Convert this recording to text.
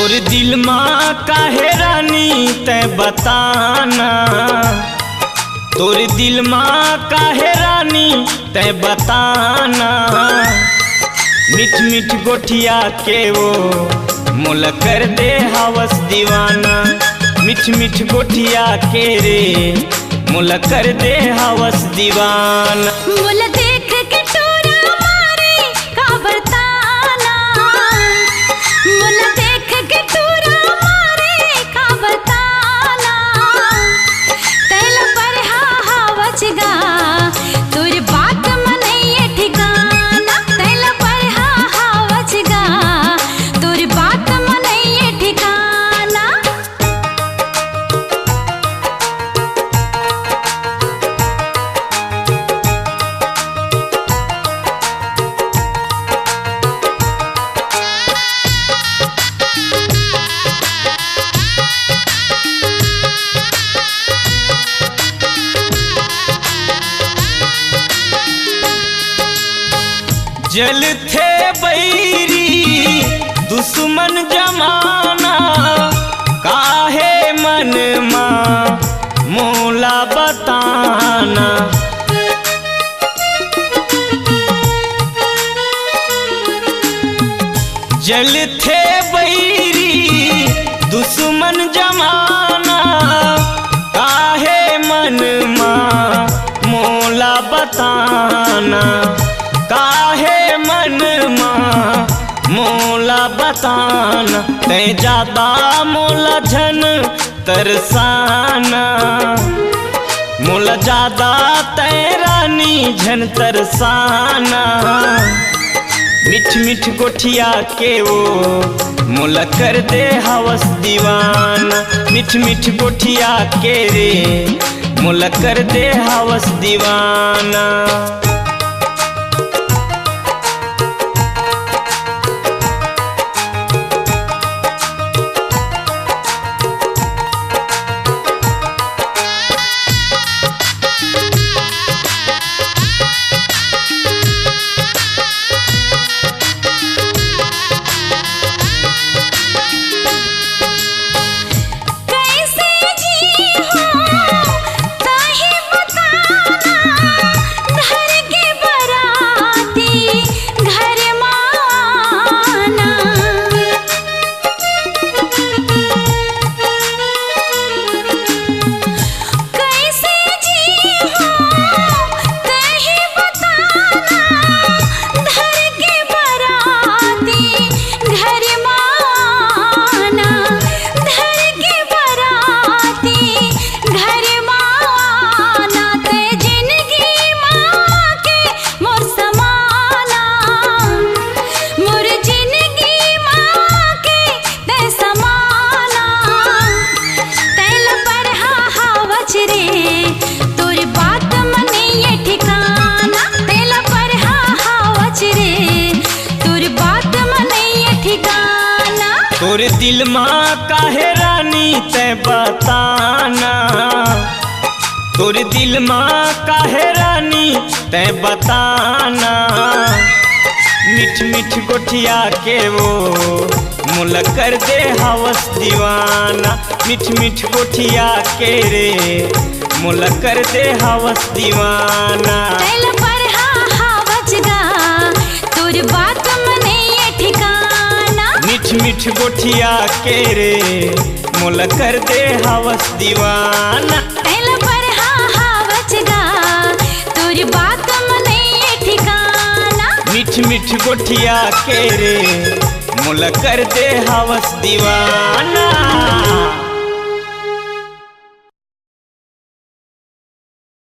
तोर दिल माँ काहे रानी तै बताना, तोर दिल माँ काहे रानी तै बताना। मीठ मीठ गोठिया के वो मोल कर दे हवस दीवाना, मीठ मीठ गोठिया के रे मोल कर दे हवस दीवाना। मोल देख के टोरा मारे का बरताना, मोल देख के टोरा मारे का बरताना। तैल पर हावचगा तोर बात मनैये ठिकाना, तैल पर हावचगा तोर बात मनैये ठिकाना। जल थे बैरी दुश्मन जमाना, काहे मन माँ मोला बताना। जल थे बैरी दुश्मन जमाना, काहे मन माँ मोला बताना। काहे मन माँ मोला बताना, तै ज्यादा मोला झन तरसाना। मोला ज्यादा तै रानी झन तरसाना। मीठ मीठ गोठिया के वो मोल कर दे हवस दीवाना, मीठ मीठ गोठिया के रे मोल कर दे हवस दीवाना। तोर दिल माँ काहे रानी तै बताना, तोर दिल माँ काहे रानी तै बताना। मीठ मीठ गोठिया के वो मोल कर दे हवस दीवाना, मीठ मीठ गोठिया के रे मोल कर दे हवस दीवाना। तैल पर हावचगा तोर बात मनैये ठिकाना, मीठ मीठ गोठिया के रे मोल कर दे हवस दीवाना। तैल पर हावचगा तोर बात मनैये ठिकाना, मीठ मीठ गोठिया के रे मोल कर दे हवस दीवाना।